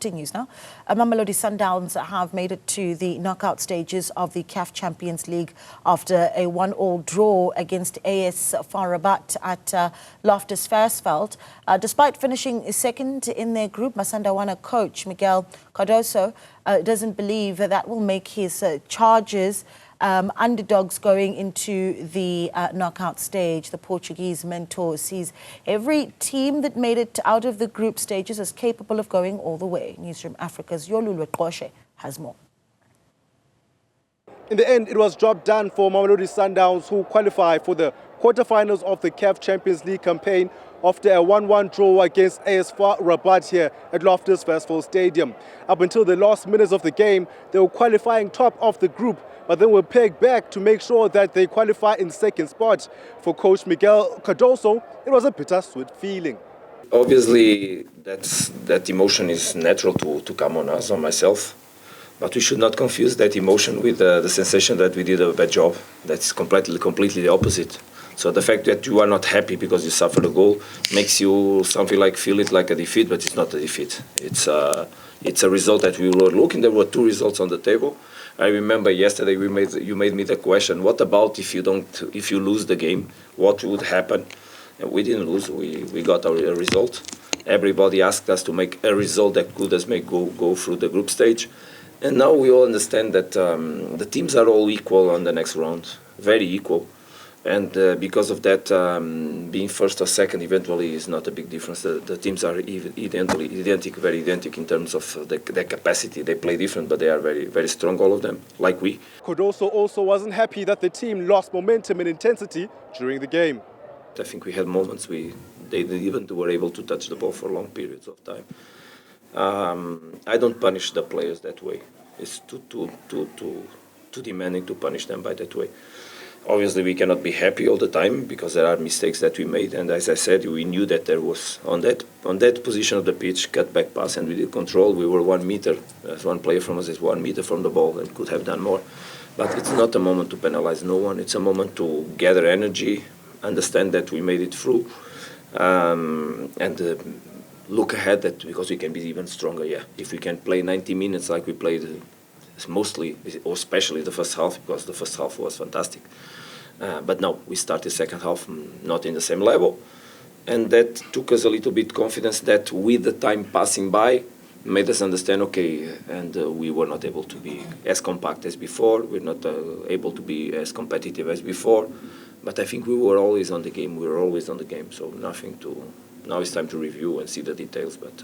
sporting news now. Mamelodi Sundowns have made it to the knockout stages of the CAF Champions League after a 1-1 draw against AS FAR Rabat at Loftus Versfeld. Despite finishing second in their group, Masandawana coach Miguel Cardoso doesn't believe that will make his charges underdogs going into the knockout stage. The Portuguese mentor sees every team that made it out of the group stages as capable of going all the way. Newzroom Afrika's Yolulwe Qoshe has more. In the end, it was job done for Mamelodi Sundowns, who qualified for the quarterfinals of the CAF Champions League campaign after a 1-1 draw against AS FAR Rabat here at Loftus Versfeld Stadium. Up until the last minutes of the game, they were qualifying top of the group, but then were pegged back to make sure that they qualify in second spot. For coach Miguel Cardoso, it was a bittersweet feeling. Obviously, that emotion is natural to come on us, on myself. But we should not confuse that emotion with the sensation that we did a bad job. That's completely the opposite. So the fact that you are not happy because you suffered a goal makes you something like feel it like a defeat, but it's not a defeat. It's a result that we were looking. There were two results on the table. I remember yesterday you made me the question: what about if you lose the game? What would happen? And we didn't lose. We got our result. Everybody asked us to make a result that could us make go through the group stage. And now we all understand that the teams are all equal on the next round, very equal. And because of that, being first or second eventually is not a big difference. The teams are very identical in terms of their capacity. They play different, but they are very, very strong, all of them, like we. Cardoso also wasn't happy that the team lost momentum and intensity during the game. I think we had moments they even were able to touch the ball for long periods of time. I don't punish the players that way. It's too demanding to punish them by that way. Obviously, we cannot be happy all the time because there are mistakes that we made. And as I said, we knew that there was on that position of the pitch, cut back pass, and we did control. We were 1 meter. As one player from us is 1 meter from the ball and could have done more. But it's not a moment to penalize no one. It's a moment to gather energy, understand that we made it through, and look ahead that because we can be even stronger. Yeah, if we can play 90 minutes like we played mostly, or especially the first half, because the first half was fantastic. But no, we started second half not in the same level, and that took us a little bit confidence that with the time passing by made us understand, okay, and we were not able to be as compact as before. We're not able to be as competitive as before, but I think we were always on the game. We were always on the game, so nothing to. Now it's time to review and see the details, but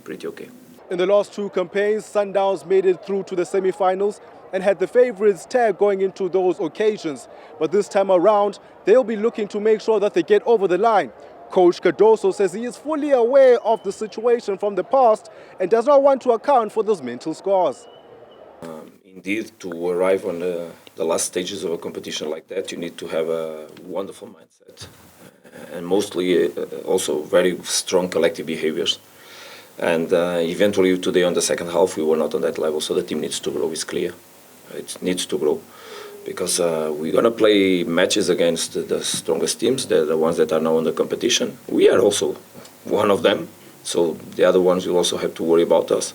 pretty okay. In the last two campaigns, Sundowns made it through to the semi-finals and had the favourites tag going into those occasions. But this time around, they'll be looking to make sure that they get over the line. Coach Cardoso says he is fully aware of the situation from the past and does not want to account for those mental scars. Indeed, to arrive on the last stages of a competition like that, you need to have a wonderful mindset. And mostly also very strong collective behaviors. And eventually today on the second half we were not on that level, so the team needs to grow, it's clear. It needs to grow because we're going to play matches against the strongest teams, the ones that are now in the competition. We are also one of them, so the other ones will also have to worry about us.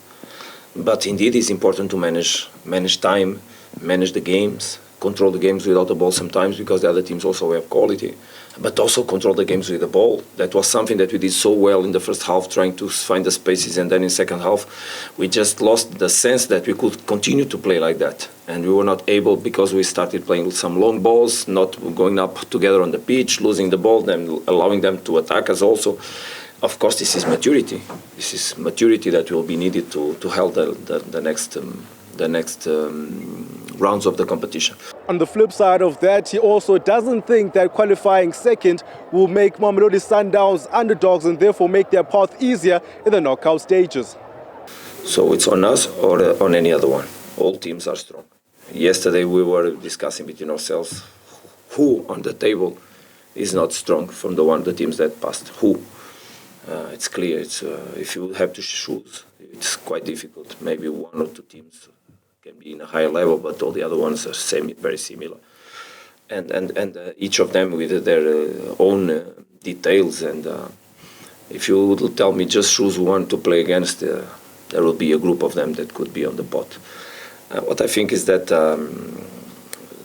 But indeed it's important to manage time, manage the games, control the games without the ball sometimes because the other teams also have quality, but also control the games with the ball. That was something that we did so well in the first half, trying to find the spaces, and then in second half we just lost the sense that we could continue to play like that, and we were not able because we started playing with some long balls, not going up together on the pitch, losing the ball, then allowing them to attack us also. Of course, this is maturity. This is maturity that will be needed to help the next rounds of the competition. On the flip side of that, he also doesn't think that qualifying second will make Mamelodi Sundowns underdogs and therefore make their path easier in the knockout stages. So it's on us or on any other one. All teams are strong. Yesterday we were discussing between ourselves who on the table is not strong from the teams that passed. Who? It's clear. If you have to choose, it's quite difficult. Maybe one or two teams can be in a higher level, but all the other ones are very similar. And each of them with their own details. And if you would tell me just choose one to play against, there will be a group of them that could be on the pot. What I think is that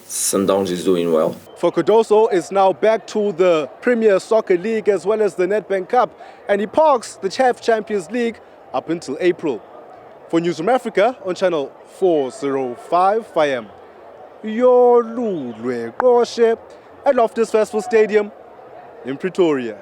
Sundowns is doing well. For Cardoso is now back to the Premier Soccer League as well as the Nedbank Cup, and he parks the CAF Champions League up until April. For Newzroom Afrika on channel 405, I am Yolulwe Qoshe at Loftus Versfeld Stadium in Pretoria.